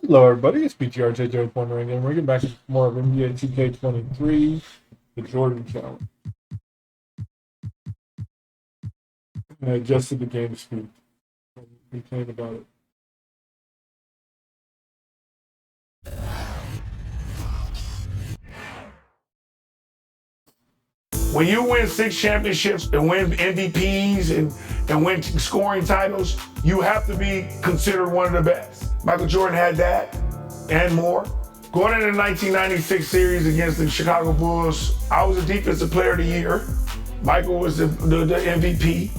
Hello, everybody. It's BTRGamingYT wondering, and we're getting back to more of NBA 2K23, the Jordan Challenge. I adjusted the game speed. Complain about it. When you win 6 championships and win MVPs and win scoring titles, you have to be considered one of the best. Michael Jordan had that and more. Going into the 1996 series against the Chicago Bulls, I was the defensive player of the year. Michael was the MVP,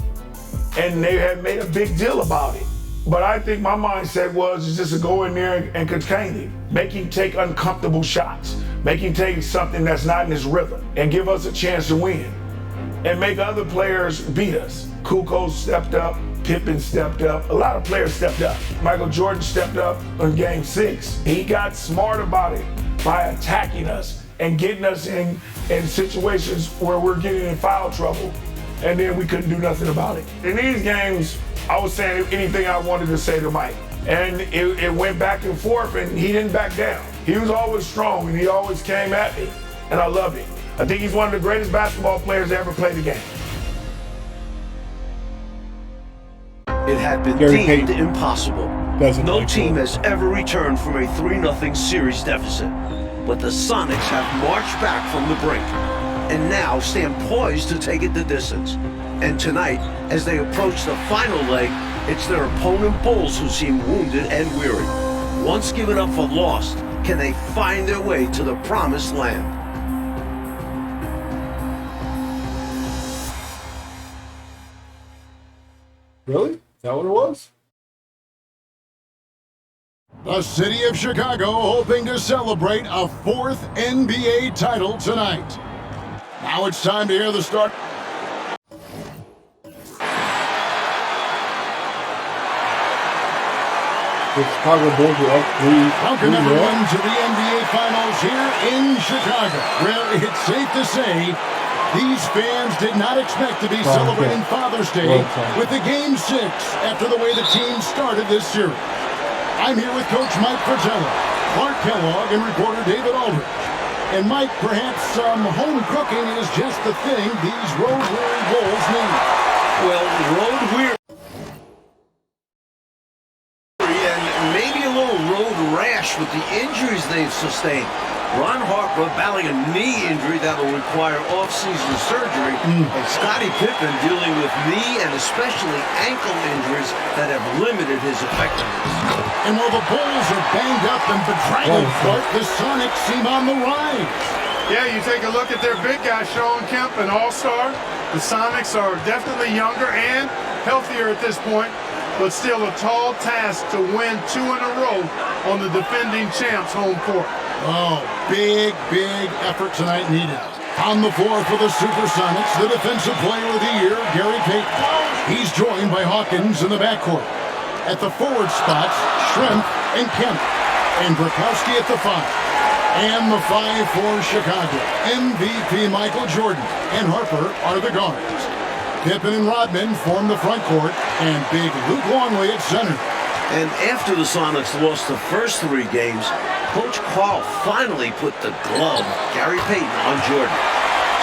and they had made a big deal about it. But I think my mindset was just to go in there and contain him, make him take uncomfortable shots, make him take something that's not in his rhythm, and give us a chance to win, and make other players beat us. Kukoc stepped up, Pippen stepped up, a lot of players stepped up. Michael Jordan stepped up in Game 6. He got smart about it by attacking us and getting us in situations where we're getting in foul trouble, and then we couldn't do nothing about it. In these games, I was saying anything I wanted to say to Mike, and it went back and forth, and he didn't back down. He was always strong, and he always came at me, and I loved it. I think he's one of the greatest basketball players to ever play the game. It had been deemed impossible. No team has ever returned from a 3-0 series deficit. But the Sonics have marched back from the brink and now stand poised to take it the distance. And tonight, as they approach the final leg, it's their opponent Bulls who seem wounded and weary. Once given up for lost, can they find their way to the promised land? Really? Is that what it was? The city of Chicago hoping to celebrate a 4th NBA title tonight. Now it's time to hear the start. The Chicago Bulls are up 3. Welcome everyone to the NBA Finals here in Chicago, where it's safe to say these fans did not expect to be celebrating Father's Day with a Game 6 after the way the team started this series. I'm here with Coach Mike Fratello, Clark Kellogg, and reporter David Aldridge. And Mike, perhaps some home cooking is just the thing these road-weary Bulls need. Well, road-weary and maybe a little road rash with the injuries they've sustained. Ron Harper battling a knee injury that will require off-season surgery, and Scottie Pippen dealing with knee and especially ankle injuries that have limited his effectiveness. And while the Bulls are banged up and bedraggled, Clark, the Sonics seem on the rise. Yeah, you take a look at their big guy, Sean Kemp, an all-star. The Sonics are definitely younger and healthier at this point, but still a tall task to win 2 in a row on the defending champs' home court. Oh, big effort tonight needed. On the floor for the Supersonics, the Defensive Player of the Year, Gary Payton. He's joined by Hawkins in the backcourt. At the forward spots, Schrempf and Kemp. And Brakowski at the 5. And the 5 for Chicago. MVP Michael Jordan and Harper are the guards. Pippen and Rodman form the front court, and big Luke Longley at center. And after the Sonics lost the first 3 games, Coach Carl finally put the glove, Gary Payton, on Jordan.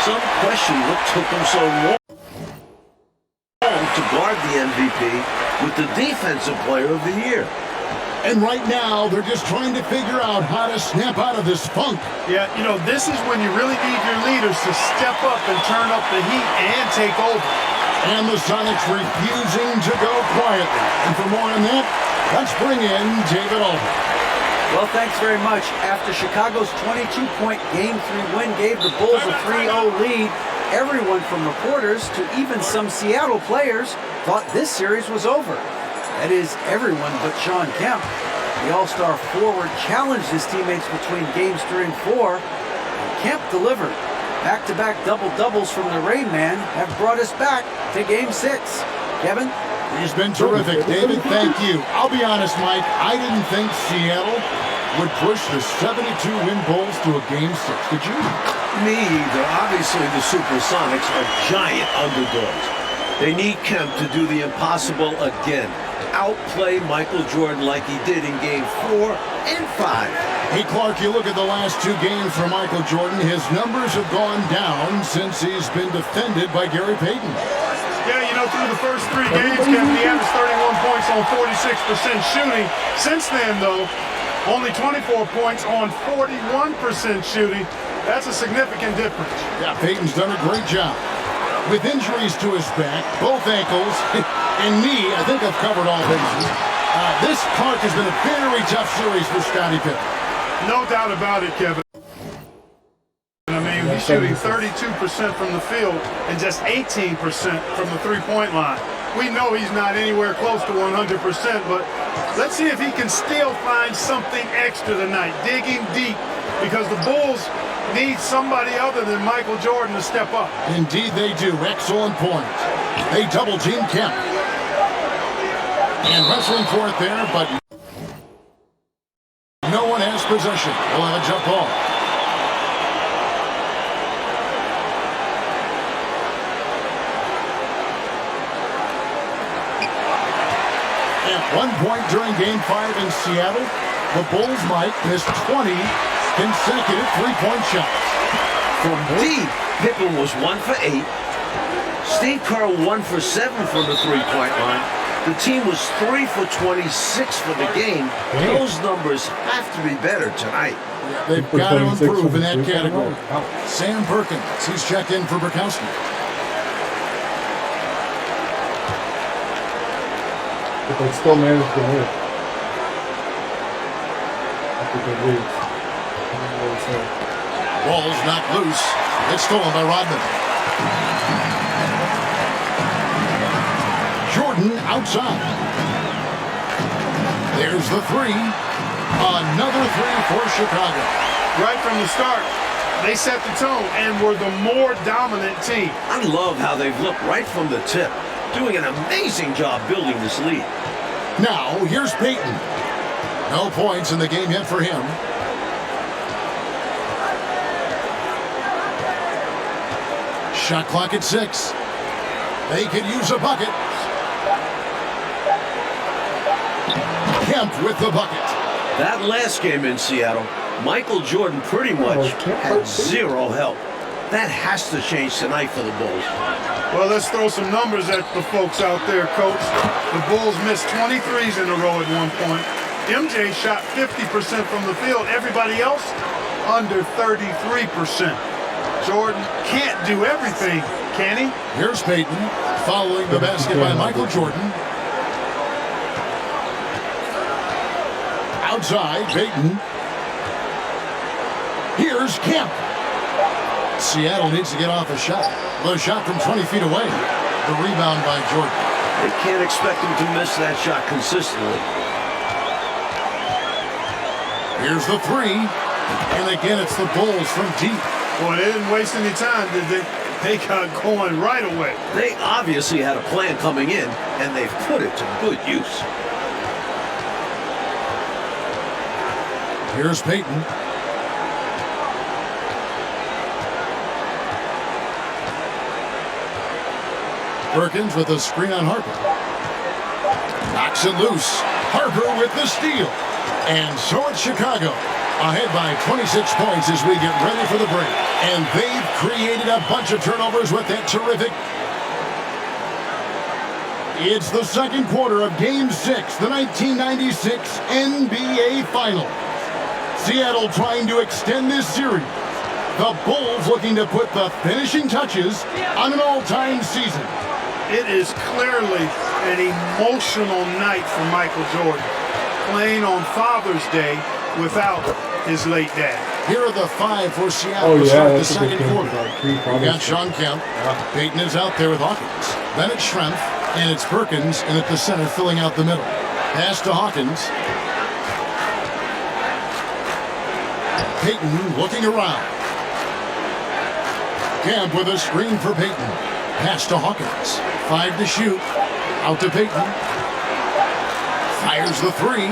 Some question what took him so long to guard the MVP with the Defensive Player of the Year. And right now, they're just trying to figure out how to snap out of this funk. Yeah, you know, this is when you really need your leaders to step up and turn up the heat and take over. And the Sonics refusing to go quietly. And for more on that, let's bring in David Aldridge. Well, thanks very much. After Chicago's 22-point Game 3 win gave the Bulls a 3-0 lead, everyone from reporters to even some Seattle players thought this series was over. That is, everyone but Sean Kemp. The All-Star forward challenged his teammates between Games 3 and 4, and Kemp delivered. Back-to-back double-doubles from the Rain Man have brought us back to Game 6. Kevin? He's been terrific, David. Thank you. I'll be honest, Mike, I didn't think Seattle would push the 72-win Bulls to a Game 6. Did you? Me either. Obviously, the Supersonics are giant underdogs. They need Kemp to do the impossible again. Outplay Michael Jordan like he did in Game 4 and 5. Hey, Clark, you look at the last 2 games for Michael Jordan. His numbers have gone down since he's been defended by Gary Payton. Yeah, you know, through the first 3 games, Kevin, he averaged 31 points on 46% shooting. Since then, though, only 24 points on 41% shooting. That's a significant difference. Yeah, Payton's done a great job. With injuries to his back, both ankles, and knee, I think I've covered all bases. This, Clark, has been a very tough series for Scottie Pippen. No doubt about it, Kevin. I mean, he's shooting 32% from the field and just 18% from the three-point line. We know he's not anywhere close to 100%, but let's see if he can still find something extra tonight, digging deep, because the Bulls need somebody other than Michael Jordan to step up. Indeed they do. Excellent point. They double-team Kemp. And wrestling for it there, but no one has possession. We'll have a jump ball. At one point during Game 5 in Seattle, the Bulls might miss 20 consecutive three-point shots. From deep, Pippen was 1 for 8. Steve Kerr 1 for 7 from the three-point line. The team was 3 for 26 for the game. Those numbers have to be better tonight. They've got to improve in that category. Sam Perkins, he's checked in for Burkowski. But they still managed to win. That's a good lead. Ball's knocked loose. It's stolen by Rodman. Jordan outside. There's the 3. Another 3 for Chicago. Right from the start, they set the tone and were the more dominant team. I love how they've looked right from the tip, doing an amazing job building this lead. Now, here's Payton. No points in the game yet for him. Shot clock at 6. They could use a bucket. Kemp with the bucket. That last game in Seattle, Michael Jordan pretty much had 0 help. That has to change tonight for the Bulls. Well, let's throw some numbers at the folks out there, Coach. The Bulls missed 23s in a row at one point. MJ shot 50% from the field. Everybody else under 33%. Jordan can't do everything, can he? Here's Payton following the basket by Michael Jordan. Outside, Payton. Here's Kemp. Seattle needs to get off a shot. The shot from 20 feet away. The rebound by Jordan. They can't expect him to miss that shot consistently. Here's the 3. And again, it's the Bulls from deep. Boy, they didn't waste any time, did they? They got going right away. They obviously had a plan coming in, and they've put it to good use. Here's Payton. Perkins with a screen on Harper. Knocks it loose. Harper with the steal. And so it's Chicago. Ahead by 26 points as we get ready for the break. And they've created a bunch of turnovers with that terrific. It's the second quarter of Game 6, the 1996 NBA Finals. Seattle trying to extend this series. The Bulls looking to put the finishing touches on an all-time season. It is clearly an emotional night for Michael Jordan, playing on Father's Day without his late dad. Here are the 5 for Seattle to start the second quarter. We got Sean Kemp. Payton is out there with Hawkins. Then it's Schrempf, and it's Perkins, and at the center filling out the middle. Pass to Hawkins. Payton looking around. Kemp with a screen for Payton. Pass to Hawkins. 5 to shoot. Out to Payton. Fires the 3.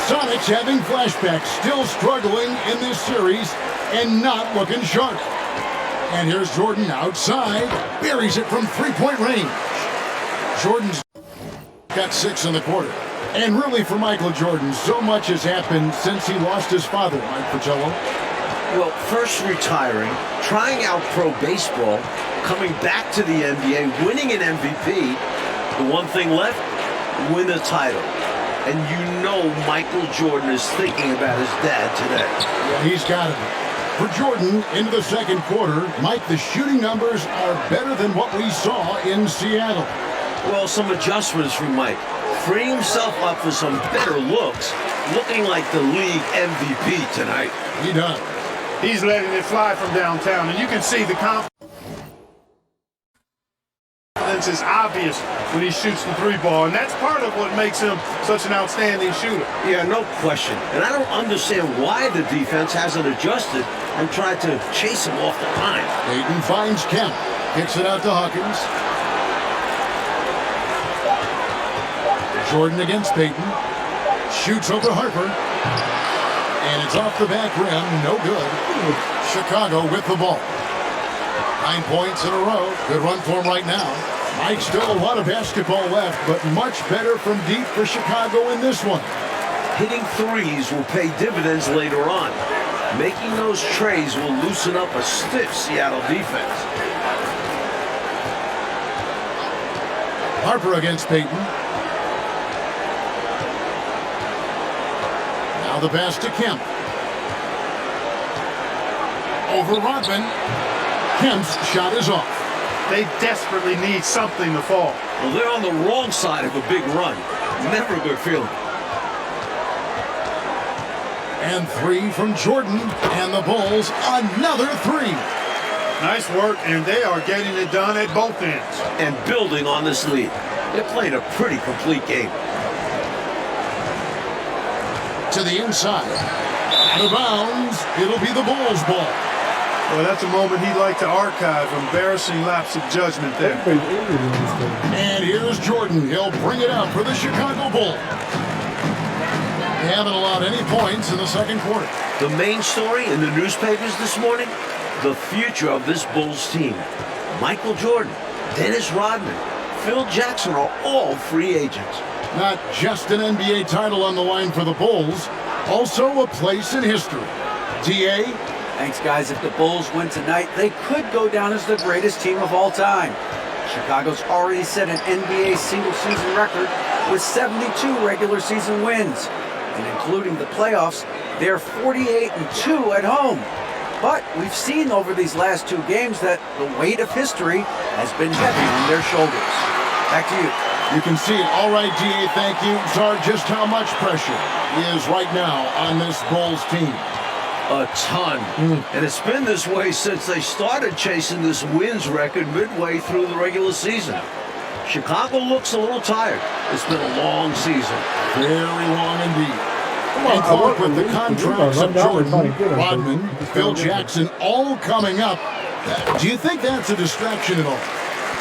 Sonics having flashbacks, still struggling in this series and not looking sharp. And here's Jordan outside, buries it from three-point range. Jordan's got 6 in the quarter. And really for Michael Jordan, so much has happened since he lost his father, Mike Fratello. Well, first retiring, trying out pro baseball, coming back to the NBA, winning an MVP. The one thing left, win a title. And you know Michael Jordan is thinking about his dad today. Yeah, he's got to be. For Jordan, into the second quarter, Mike, the shooting numbers are better than what we saw in Seattle. Well, some adjustments from Mike. Freeing himself up for some better looks, looking like the league MVP tonight. He does. He's letting it fly from downtown, and you can see the confidence is obvious when he shoots the three ball, and that's part of what makes him such an outstanding shooter. Yeah, no question. And I don't understand why the defense hasn't adjusted and tried to chase him off the line. Payton finds Kemp, kicks it out to Hawkins. Jordan against Payton, shoots over Harper, and it's off the back rim, no good. Chicago with the ball. 9 points in a row, good run for him right now. Mike, still a lot of basketball left, but much better from deep for Chicago in this one. Hitting threes will pay dividends later on. Making those trays will loosen up a stiff Seattle defense. Harper against Payton. Now the pass to Kemp. Over Rodman. Kemp's shot is off. They desperately need something to fall. Well, they're on the wrong side of a big run. Never a good feeling. And three from Jordan, and the Bulls another three. Nice work, and they are getting it done at both ends. And building on this lead. They're playing a pretty complete game. To the inside. Out of bounds. It'll be the Bulls' ball. Well, that's a moment he'd like to archive. Embarrassing lapse of judgment there. And here's Jordan. He'll bring it up for the Chicago Bulls. They haven't allowed any points in the second quarter. The main story in the newspapers this morning, the future of this Bulls team. Michael Jordan, Dennis Rodman, Phil Jackson are all free agents. Not just an NBA title on the line for the Bulls, also a place in history. TA? Thanks, guys. If the Bulls win tonight, they could go down as the greatest team of all time. Chicago's already set an NBA single-season record with 72 regular season wins. And including the playoffs, they're 48-2 at home. But we've seen over these last two games that the weight of history has been heavy on their shoulders. Back to you. You can see it. All right, DA, thank you. Sorry, just how much pressure is right now on this Bulls team. A ton. And it's been this way since they started chasing this wins record midway through the regular season. Chicago looks a little tired. It's been a long season. Very long indeed. And Clark with the contracts of Jordan, Rodman, Phil Jackson, all coming up. Do you think that's a distraction at all?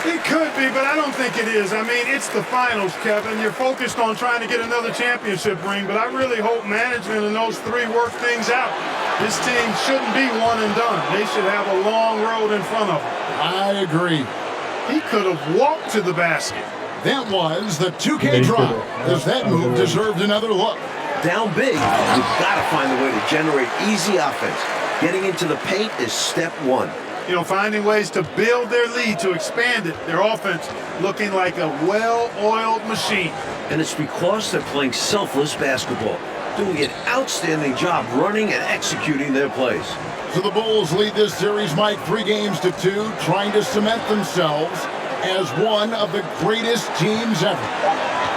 It could be, but I don't think it is. I mean, it's the finals, Kevin. You're focused on trying to get another championship ring, but I really hope management and those three work things out. This team shouldn't be one and done. They should have a long road in front of them. I agree. He could have walked to the basket. That was the 2K drive, as that move deserved another look. Down big, you've got to find a way to generate easy offense. Getting into the paint is step one. You know, finding ways to build their lead, to expand it, their offense looking like a well-oiled machine. And it's because they're playing selfless basketball, doing an outstanding job running and executing their plays. So the Bulls lead this series, Mike, 3-2, trying to cement themselves as one of the greatest teams ever.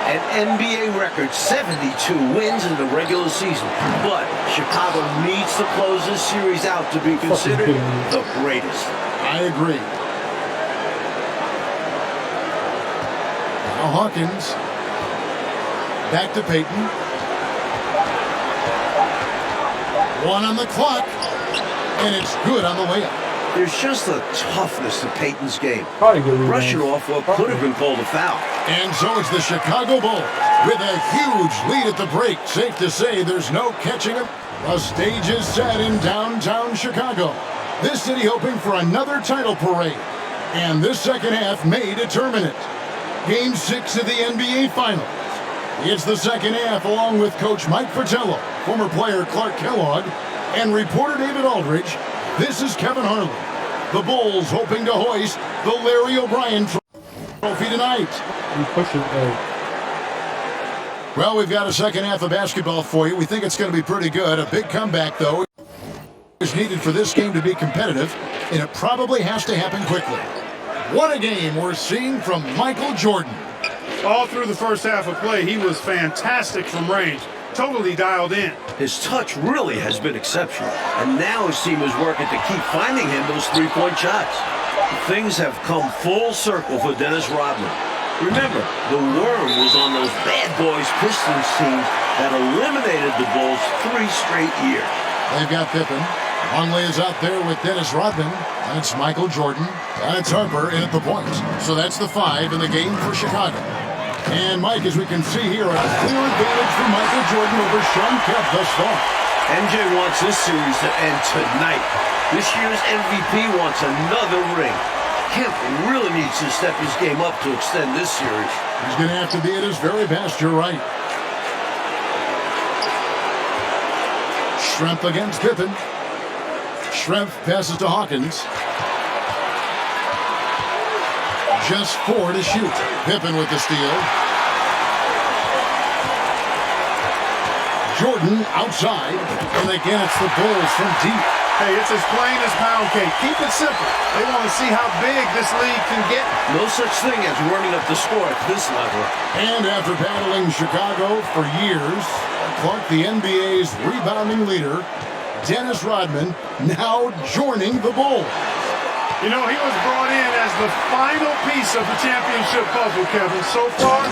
An NBA record, 72 wins in the regular season. But Chicago needs to close this series out to be considered the greatest. I agree. Now Hawkins. Back to Payton. One on the clock. And it's good on the way up. There's just a toughness to Payton's game. Brushing off what could have been called a foul. And so it's the Chicago Bulls with a huge lead at the break. Safe to say there's no catching them. The stage is set in downtown Chicago. This city hoping for another title parade. And this second half may determine it. Game 6 of the NBA Finals. It's the second half, along with Coach Mike Fratello, former player Clark Kellogg, and reporter David Aldridge. This is Kevin Harlan. The Bulls hoping to hoist the Larry O'Brien trophy tonight. We push it there. Well, we've got a second half of basketball for you. We think it's going to be pretty good. A big comeback, though, is needed for this game to be competitive, and it probably has to happen quickly. What a game we're seeing from Michael Jordan. All through the first half of play, he was fantastic from range. Totally dialed in. His touch really has been exceptional, and now his team is working to keep finding him those three-point shots. Things have come full circle for Dennis Rodman. Remember, the worm was on those bad boys Pistons teams that eliminated the Bulls 3 straight years. They've got Pippen. Longley is out there with Dennis Rodman, and it's Michael Jordan, and it's Harper in at the point. So that's the 5 in the game for Chicago. And Mike, as we can see here, a clear advantage for Michael Jordan over Sean Kemp thus far. MJ wants this series to end tonight. This year's MVP wants another ring. Kemp really needs to step his game up to extend this series. He's going to have to be at his very best, you're right. Schrempf against Pippen. Schrempf passes to Hawkins. Just 4 to shoot. Pippen with the steal. Jordan outside. And again, it's the Bulls from deep. Hey, it's as plain as pound cake. Keep it simple. They want to see how big this league can get. No such thing as running up the score at this level. And after battling Chicago for years, Clark, the NBA's rebounding leader, Dennis Rodman, now joining the Bulls. You know, he was brought in as the final piece of the championship puzzle, Kevin. So far,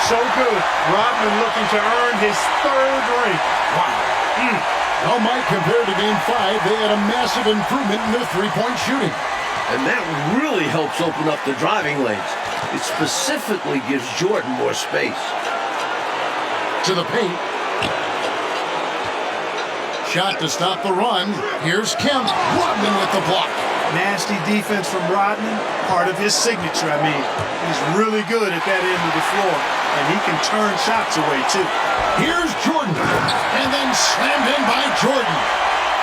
so good. Rodman looking to earn his 3rd ring. Wow. Well, Mike, compared to Game 5, they had a massive improvement in their three-point shooting. And that really helps open up the driving lanes. It specifically gives Jordan more space. To the paint. Shot to stop the run. Here's Kemp. Rodman with the block. Nasty defense from Rodman, part of his signature, I mean. He's really good at that end of the floor, and he can turn shots away, too. Here's Jordan, and then slammed in by Jordan.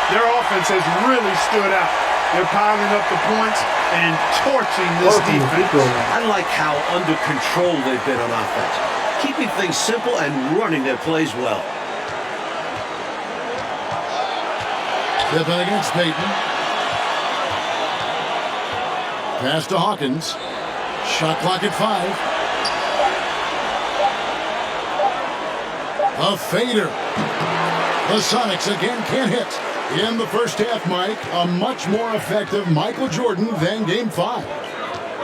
Their offense has really stood out. They're piling up the points and torching this defense. I like how under control they've been on offense, keeping things simple and running their plays well. Pippen against Payton. Pass to Hawkins. Shot clock at 5. A fader. The Sonics again can't hit. In the first half, Mike, a much more effective Michael Jordan than Game 5.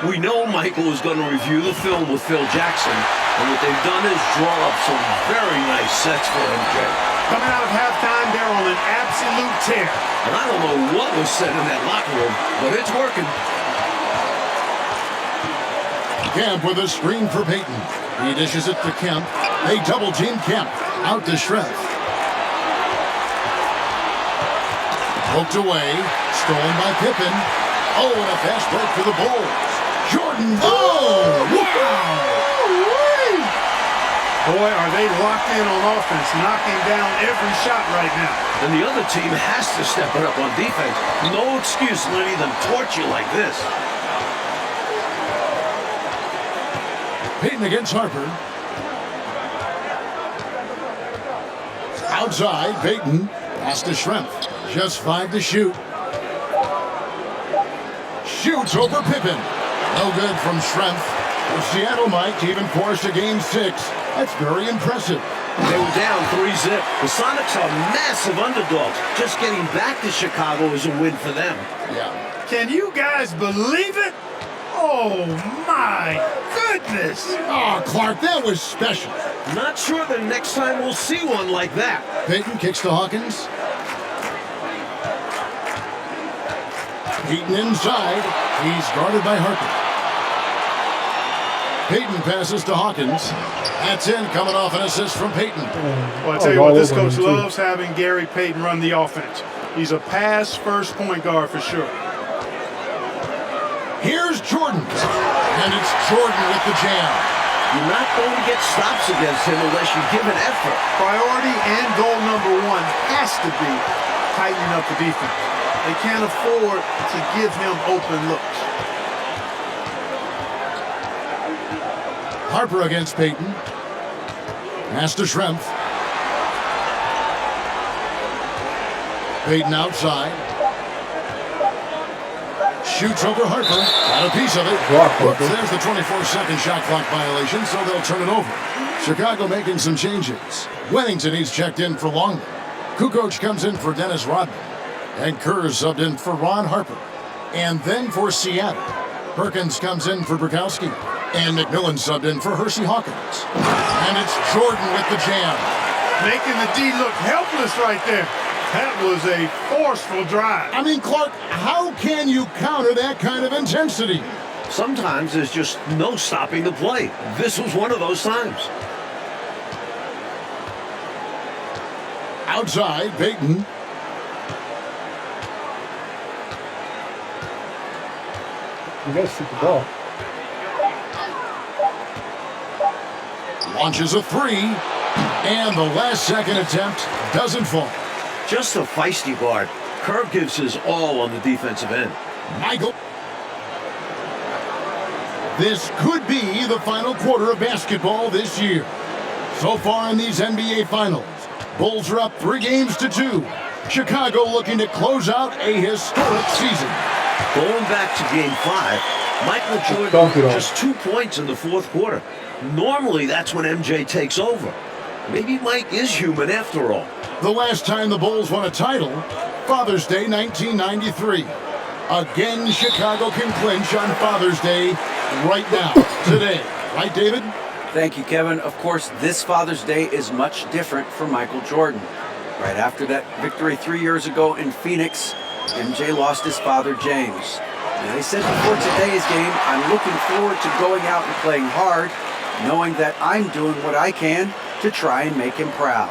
We know Michael is going to review the film with Phil Jackson, and what they've done is draw up some very nice sets for MJ. Coming out of halftime, they're on an absolute tear. And I don't know what was said in that locker room, but it's working. Kemp with a screen for Payton. He dishes it to Kemp. They double-team Kemp. Out to Schrempf. Poked away. Stolen by Pippen. Oh, and a fast break for the Bulls. Jordan. Oh! Wow! Boy, are they locked in on offense, knocking down every shot right now. And the other team has to step it up on defense. No excuse letting them torch you like this. Payton against Harper. Outside, Payton. Pass to Schrempf. Just 5 to shoot. Shoots over Pippen. No good from Schrempf. The Seattle Mike even forced a Game 6. That's very impressive. They were down 3-zip. The Sonics are massive underdogs. Just getting back to Chicago is a win for them. Yeah. Can you guys believe it? Oh, my goodness. Oh, Clark, that was special. Not sure the next time we'll see one like that. Payton kicks to Hawkins. Payton inside. He's guarded by Harper. Payton passes to Hawkins. That's in, coming off an assist from Payton. Well, I tell you what, this coach loves having Gary Payton run the offense. He's a pass-first point guard for sure. Here's Jordan. And it's Jordan with the jam. You're not going to get stops against him unless you give an effort. Priority and goal number one has to be tightening up the defense. They can't afford to give him open looks. Harper against Peyton. Pass to Schrempf. Peyton outside. Shoots over Harper. Got a piece of it. Oops, there's the 24-second shot clock violation, so they'll turn it over. Chicago making some changes. Wennington, he's checked in for Longley. Kukoc comes in for Dennis Rodman. And Kerr subbed in for Ron Harper. And then for Seattle, Perkins comes in for Burkowski. And McMillan subbed in for Hersey Hawkins. And it's Jordan with the jam. Making the D look helpless right there. That was a forceful drive. I mean, Clark, how can you counter that kind of intensity? Sometimes there's just no stopping the play. This was one of those times. Outside, Peyton. You gotta shoot the ball. Launches a three. And the last second attempt doesn't fall. Just a feisty guard. Kerr gives his all on the defensive end. Michael. This could be the final quarter of basketball this year. So far in these NBA Finals, Bulls are up 3-2. Chicago looking to close out a historic season. Going back to Game 5, Michael Jordan just 2 points in the fourth quarter. Normally, that's when MJ takes over. Maybe Mike is human after all. The last time the Bulls won a title, Father's Day 1993. Again, Chicago can clinch on Father's Day right now, today. Right, David? Thank you, Kevin. Of course, this Father's Day is much different for Michael Jordan. Right after that victory 3 years ago in Phoenix, MJ lost his father, James. And he said before today's game, I'm looking forward to going out and playing hard, knowing that I'm doing what I can to try and make him proud.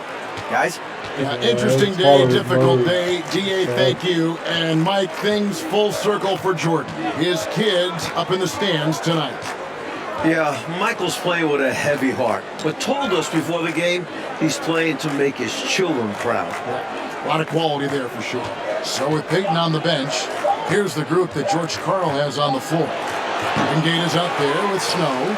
Guys? Yeah, interesting day, difficult day. DA, thank you. And Mike, things full circle for Jordan. His kids up in the stands tonight. Yeah, Michael's playing with a heavy heart, but told us before the game he's playing to make his children proud. Yeah, a lot of quality there for sure. So with Peyton on the bench, here's the group that George Karl has on the floor. Wingate is out there with Snow.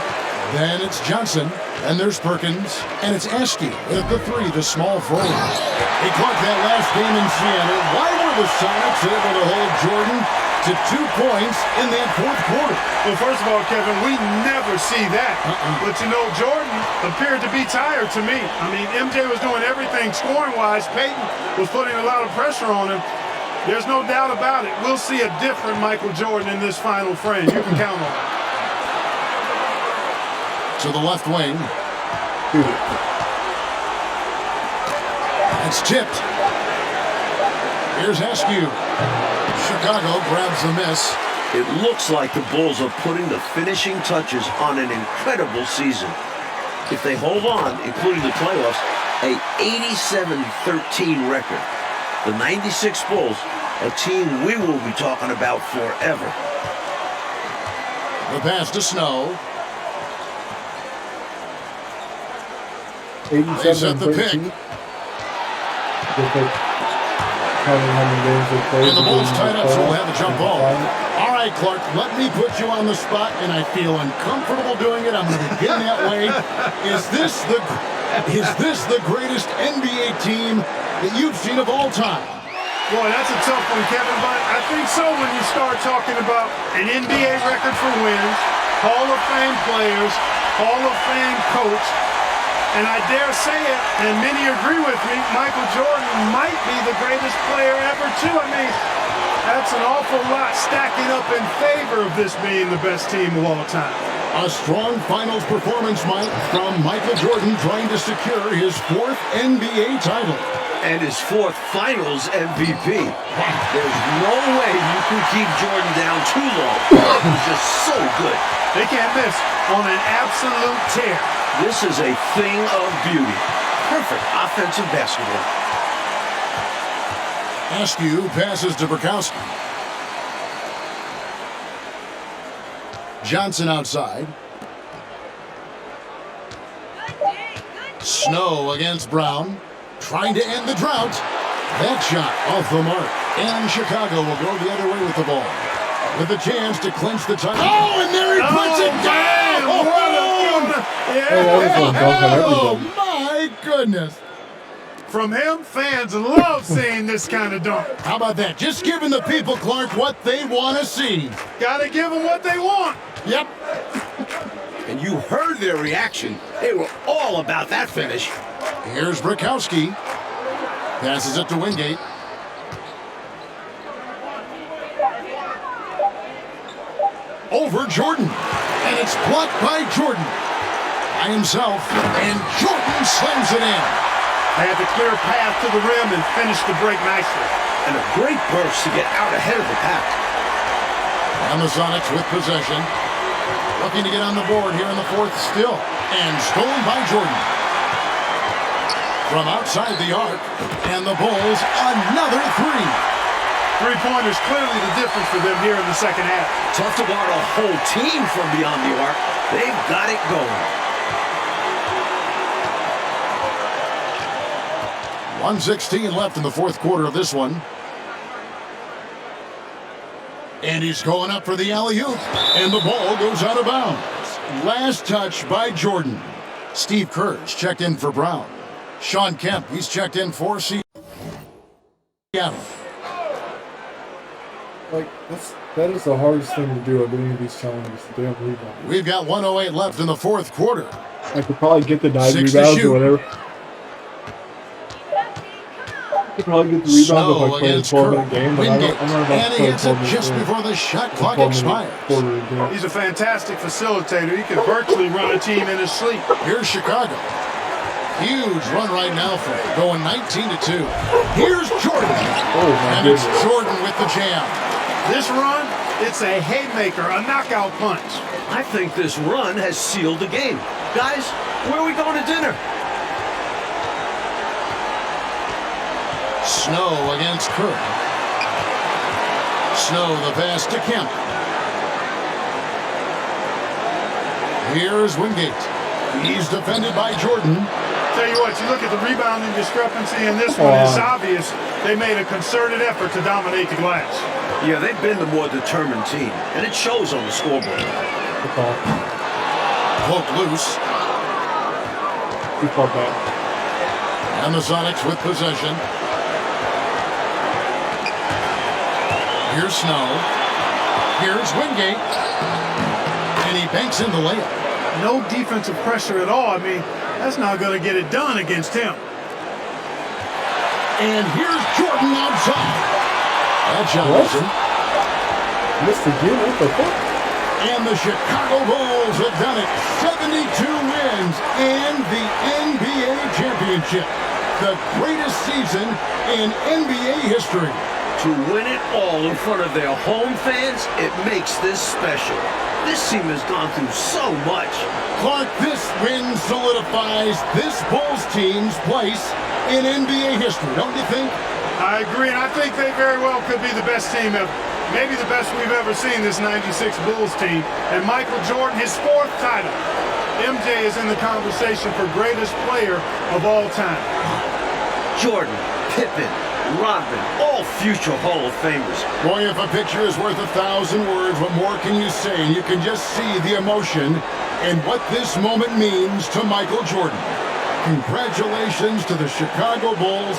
Then it's Johnson, and there's Perkins, and it's Askew at the three, the small forward. Hey, Clark, that last game in Seattle, why were the Sonics able to hold Jordan to 2 points in that fourth quarter? Well, first of all, Kevin, we never see that. But, you know, Jordan appeared to be tired to me. I mean, MJ was doing everything scoring-wise. Peyton was putting a lot of pressure on him. There's no doubt about it. We'll see a different Michael Jordan in this final frame. You can count on it. To the left wing. It's tipped. Here's Askew. Chicago grabs the miss. It looks like the Bulls are putting the finishing touches on an incredible season. If they hold on, including the playoffs, a 87-13 record. The 96 Bulls, a team we will be talking about forever. The pass to Snow. 87 They set the pick. And the Bulls tied up, so we'll have a jump ball. All right, Clark, let me put you on the spot, and I feel uncomfortable doing it. I'm going to begin that way. Is this the greatest NBA team that you've seen of all time? Boy, that's a tough one, Kevin, but I think so when you start talking about an NBA record for wins, Hall of Fame players, Hall of Fame coach, and I dare say it, and many agree with me, Michael Jordan might be the greatest player ever, too. I mean, that's an awful lot stacking up in favor of this being the best team of all time. A strong finals performance, Mike, from Michael Jordan trying to secure his 4th NBA title. And his 4th finals MVP. There's no way you can keep Jordan down too long. He was just so good. They can't miss on an absolute tear. This is a thing of beauty. Perfect offensive basketball. Askew passes to Burkowski. Johnson outside. Snow against Brown, trying to end the drought. That shot off the mark, and Chicago will go the other way with the ball. With a chance to clinch the title. Oh, and there he puts it down! Oh, my goodness. From him, fans love seeing this kind of dunk. How about that? Just giving the people, Clark, what they want to see. Gotta give them what they want. Yep. And you heard their reaction. They were all about that finish. Here's Brakowski. Passes it to Wingate. Over Jordan. And it's blocked by Jordan. By himself. And Jordan slams it in. They had the clear path to the rim and finished the break nicely. And a great burst to get out ahead of the pack. And the Sonics with possession. Looking to get on the board here in the fourth still. And stolen by Jordan. From outside the arc. And the Bulls another three. Three-pointers clearly the difference for them here in the second half. Tough to guard a whole team from beyond the arc. They've got it going. 1:16 left in the fourth quarter of this one. And he's going up for the alley-oop. And the ball goes out of bounds. Last touch by Jordan. Steve Kerr's checked in for Brown. Sean Kemp, he's checked in for Seattle. Like, that is the hardest thing to do at any of these challenges, the damn rebound. We've got 1:08 left in the fourth quarter. I could probably get the 9 6 to rebounds shoot. or whatever. I could probably get the rebounds if I Snow played a against 12-minute Kerr. game, but Wingate. I'm not about And to he play a hits it 12-minute just game. before the shot clock 12-minute expires. quarter of the game. He's a fantastic facilitator. He can virtually run a team in his sleep. Here's Chicago. Huge run right now for him, going 19-2. Here's Jordan. Oh, my And it's goodness. Jordan with the jam. This run, it's a haymaker, a knockout punch. I think this run has sealed the game. Guys, where are we going to dinner? Snow against Kerr. Snow the pass to Kemp. Here's Wingate. He's defended by Jordan. Tell you what, you look at the rebounding discrepancy in this one, it's obvious they made a concerted effort to dominate the glass. Yeah, they've been the more determined team, and it shows on the scoreboard. Good ball. Poke loose. Too far back. And the Sonics with possession. Here's Snow. Here's Wingate. And he banks in the layup. No defensive pressure at all. I mean, that's not going to get it done against him. And here's Jordan outside. That shot was in. Missed again, what the fuck? And the Chicago Bulls have done it. 72 wins and the NBA championship. The greatest season in NBA history. To win it all in front of their home fans, it makes this special. This team has gone through so much. Clark, this win solidifies this Bulls team's place in NBA history, don't you think? I agree, and I think they very well could be the best team ever. Maybe the best we've ever seen, this 96 Bulls team. And Michael Jordan, his fourth title. MJ is in the conversation for greatest player of all time. Jordan, Pippen, Rodman, all future Hall of Famers. Boy, if a picture is worth 1,000 words, what more can you say? And you can just see the emotion and what this moment means to Michael Jordan. Congratulations to the Chicago Bulls.